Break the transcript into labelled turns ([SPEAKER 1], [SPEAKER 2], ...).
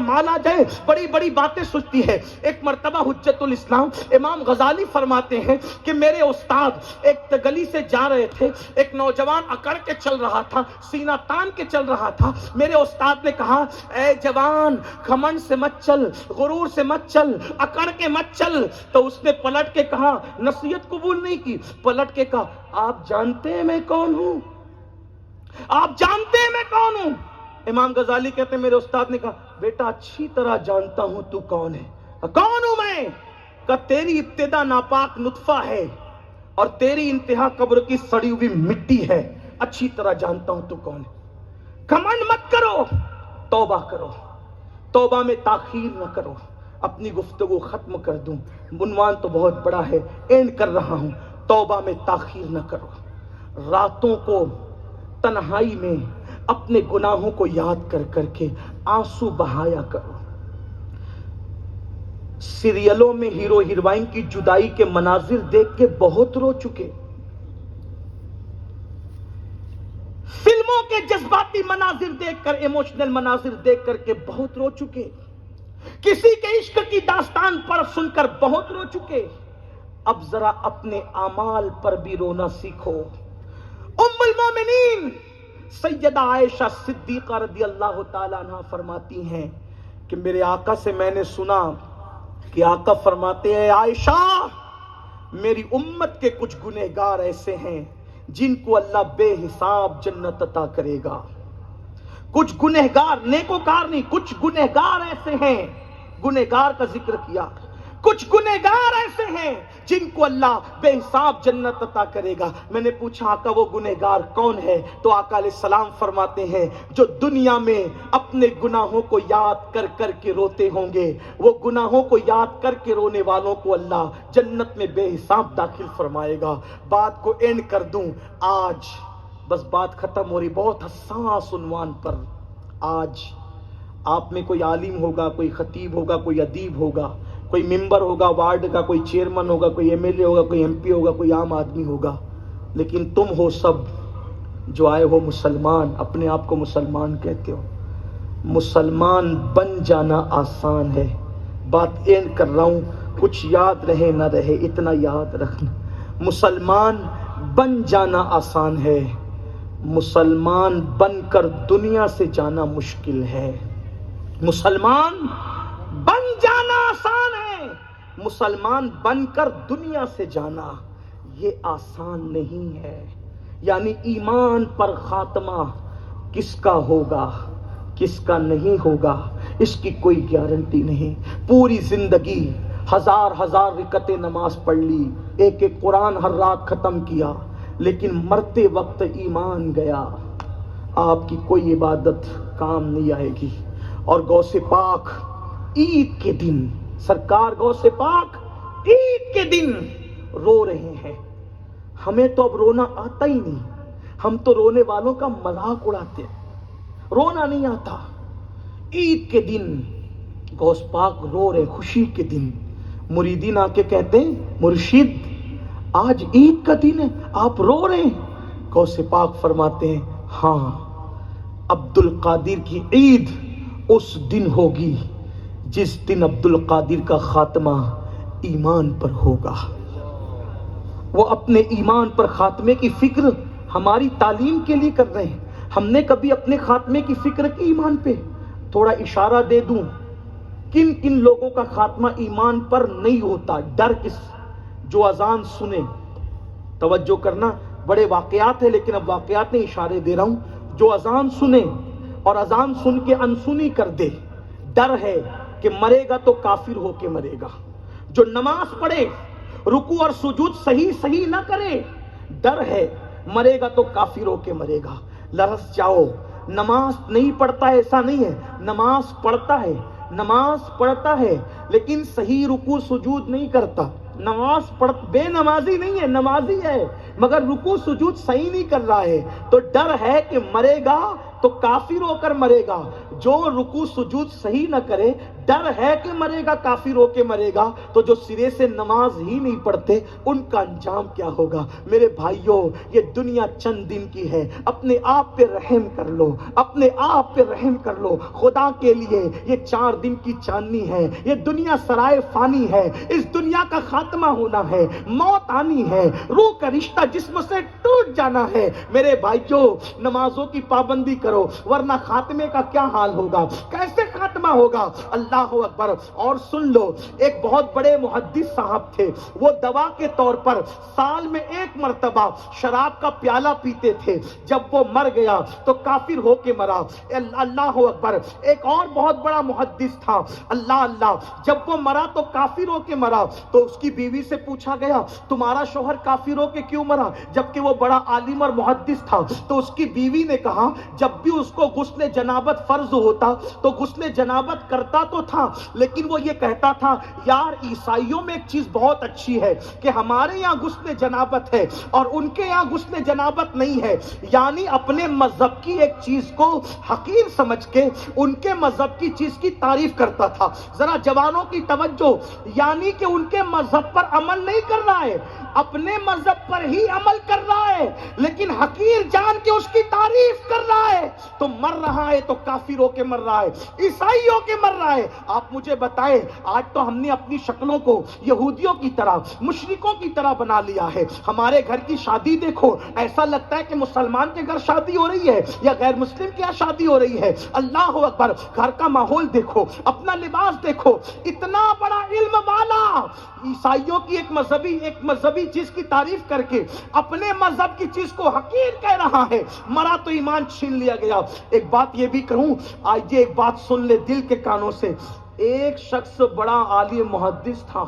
[SPEAKER 1] مالا جائے بڑی بڑی باتیں سوچتی ہے. ایک مرتبہ حجت الاسلام امام غزالی فرماتے ہیں کہ میرے استاد ایک گلی سے جا رہے تھے, ایک نوجوان اکڑ کے چل رہا تھا, سینہ تان کے چل رہا تھا. میرے استاد نے کہا, اے جوان, گھمنڈ سے مت چل, غرور سے مت چل, اکڑ کے مت چل. تو اس نے پلٹ کے کہا, نصیحت قبول نہیں کی, پلٹ کے کہا, آپ جانتے ہیں میں کون ہوں؟ آپ جانتے ہیں میں کون ہوں؟ امام غزالی کہتے ہیں میرے استاد نے کہا, بیٹا اچھی طرح جانتا ہوں تو کون ہے. کون ہوں میں؟ کہ تیری ابتدا ناپاک نطفہ ہے اور تیری انتہا قبر کی سڑی ہوئی مٹی ہے. اچھی طرح جانتا ہوں تو کون ہے. گھمنڈ مت کرو, توبہ کرو, توبہ میں تاخیر نہ کرو. اپنی گفتگو ختم کر دوں, عنوان تو بہت بڑا ہے, اینڈ کر رہا ہوں. توبہ میں تاخیر نہ کرو. راتوں کو تنہائی میں اپنے گناہوں کو یاد کر کر کے آنسو بہایا کرو. سیریلوں میں ہیرو ہیروئن کی جدائی کے مناظر دیکھ کے بہت رو چکے. فلموں کے جذباتی مناظر دیکھ کر, ایموشنل مناظر دیکھ کر کے بہت رو چکے. کسی کے عشق کی داستان پر سن کر بہت رو چکے. اب ذرا اپنے اعمال پر بھی رونا سیکھو. ام المومنین سیدہ عائشہ صدیقہ رضی اللہ تعالیٰ عنہ فرماتی ہیں کہ میرے آقا سے میں نے سنا کہ آقا فرماتے ہیں, عائشہ, میری امت کے کچھ گنہگار ایسے ہیں جن کو اللہ بے حساب جنت عطا کرے گا. کچھ گنہگار, نیکوکار نہیں, کچھ گنہگار ایسے ہیں, گنہگار کا ذکر کیا, کچھ گنہگار ایسے ہیں جن کو اللہ بے حساب جنت عطا کرے گا. میں نے پوچھا آقا وہ گنہگار کون ہے؟ تو آقا علیہ السلام فرماتے ہیں جو دنیا میں اپنے گناہوں کو یاد کر کر کے روتے ہوں گے, وہ گناہوں کو یاد کر کے رونے والوں کو اللہ جنت میں بے حساب داخل فرمائے گا. بات کو اینڈ کر دوں, آج بس بات ختم ہو رہی, بہت حساس عنوان پر. آج آپ میں کوئی عالم ہوگا, کوئی خطیب ہوگا, کوئی ادیب ہوگا, کوئی ممبر ہوگا وارڈ کا, کوئی چیئرمین ہوگا, کوئی ایم ایل اے ہوگا, کوئی ایم پی ہوگا, کوئی عام آدمی ہوگا, لیکن تم ہو سب جو آئے ہو مسلمان, اپنے آپ کو مسلمان کہتے ہو. مسلمان بن جانا آسان ہے. بات اینڈ کر رہا ہوں, کچھ یاد رہے نہ رہے اتنا یاد رکھنا, مسلمان بن جانا آسان ہے, مسلمان بن کر دنیا سے جانا مشکل ہے. مسلمان بن جانا آسان ہے, مسلمان بن کر دنیا سے جانا یہ آسان نہیں ہے. یعنی ایمان پر خاتمہ کس کا ہوگا کس کا نہیں ہوگا اس کی کوئی گارنٹی نہیں. پوری زندگی ہزار رکعتیں نماز پڑھ لی, ایک ایک قرآن ہر رات ختم کیا, لیکن مرتے وقت ایمان گیا, آپ کی کوئی عبادت کام نہیں آئے گی. اور غوث پاک عید کے دن, سرکار غوث پاک عید کے دن رو رہے ہیں. ہمیں تو اب رونا آتا ہی نہیں, ہم تو رونے والوں کا مذاق اڑاتے ہیں, رونا نہیں آتا. عید کے دن غوث پاک رو رہے, خوشی کے دن. مریدین آ کے کہتے ہیں, مرشد آج عید کا دن ہے, آپ رو رہے ہیں؟ غوث پاک فرماتے ہیں, ہاں, عبد القادر کی عید اس دن ہوگی جس دن عبد القادر کا خاتمہ ایمان پر ہوگا. وہ اپنے ایمان پر خاتمے کی فکر ہماری تعلیم کے لیے کر رہے ہیں. ہم نے کبھی اپنے خاتمے کی فکر کی ایمان پہ؟ تھوڑا اشارہ دے دوں, کن کن لوگوں کا خاتمہ ایمان پر نہیں ہوتا؟ ڈر کس؟ جو اذان سنے, توجہ کرنا, بڑے واقعات ہیں لیکن اب واقعات نہیں, اشارے دے رہا ہوں. جو اذان سنے اور اذان سن کے انسنی کر دے, ڈر ہے کہ مرے گا تو کافر ہو کے مرے گا. جو نماز پڑھے رکوع اور سجود صحیح نہ کرے, ڈر ہے مرے گا تو کافر ہو کے مرے گا. لرس جاؤ, نماز نہیں پڑھتا ہے ایسا نہیں ہے, نماز پڑھتا ہے لیکن صحیح رکوع سجود نہیں کرتا. بے نمازی نہیں ہے, نمازی ہے مگر رکوع سجود صحیح نہیں کر رہا ہے, تو ڈر ہے کہ مرے گا تو کافر ہو کر مرے گا، جو رکوع سجود صحیح نہ کرے، ڈر ہے کہ مرے گا کافر ہو کے مرے گا، تو جو سرے سے نماز ہی نہیں پڑھتے ان کا انجام کیا ہوگا؟ میرے بھائیوں، یہ دنیا چند دن کی ہے، اپنے آپ پہ رحم کر لو، اپنے آپ پہ رحم کر لو خدا کے لیے۔ یہ 4 دن کی چاندنی ہے، یہ دنیا سرائے فانی ہے، اس دنیا کا خاتمہ ہونا ہے، موت آنی ہے، روح کا رشتہ جسم سے ٹوٹ جانا ہے۔ میرے بھائیوں، نمازوں کی پابندی کرو، ورنہ خاتمے کا کیا حال ہوگا، کیسے خاتمہ ہوگا؟ اللہ اکبر۔ اور سن لو، ایک بہت بڑے محدث صاحب تھے، وہ دوا کے طور پر سال میں 1 مرتبہ شراب کا پیالہ پیتے تھے۔ جب وہ مر گیا تو کافر ہو کے مرا۔ اللہ اکبر۔ ایک اور بہت بڑا محدث تھا، اللہ اللہ، جب وہ مرا تو کافر ہو کے مرا۔ تو اس کی بیوی سے پوچھا گیا، تمہارا شوہر کافر ہو کے کیوں مرا؟ جبکہ وہ بڑا عالم اور محدث تھا۔ تو اس کی بیوی نے کہا، جب بھی اس کو غسل جنابت فرض ہوتا تو غسل جنابت کرتا تو تھا، لیکن وہ یہ کہتا تھا، یار عیسائیوں میں ایک چیز بہت اچھی ہے کہ ہمارے یہاں غسل جنابت ہے اور ان کے یہاں غسل جنابت نہیں ہے۔ یعنی اپنے مذہب کی ایک چیز کو حقیر سمجھ کے ان کے مذہب کی چیز کی تعریف کرتا تھا۔ ذرا جوانوں کی توجہ، یعنی کہ ان کے مذہب پر عمل نہیں کر رہا ہے، اپنے مذہب پر ہی عمل کر رہا ہے، لیکن حقیر جان کے اس کی تعریف کر رہا ہے، تو مر رہا ہے تو کافر ہو کے مر رہا ہے، عیسائی ہو کے مر رہا ہے۔ آپ مجھے بتائیں، آج تو ہم نے اپنی شکلوں کو یہودیوں کی طرح، مشرکوں کی طرح بنا لیا ہے۔ ہمارے گھر کی شادی دیکھو، ایسا لگتا ہے کہ مسلمان کے گھر شادی ہو رہی ہے یا غیر مسلم کے یہاں شادی ہو رہی ہے۔ اللہ اکبر۔ گھر کا ماحول دیکھو، اپنا لباس دیکھو، اتنا بڑا علم والا عیسائیوں کی ایک مذہبی چیز کی تعریف کر کے اپنے مذہب کی چیز کو حقیر کہہ رہا ہے، مرا تو ایمان چھین لیا گیا۔ ایک بات یہ بھی کہوں، آج یہ ایک بات سن لے دل کے کانوں سے، ایک شخص بڑا عالم محدث تھا،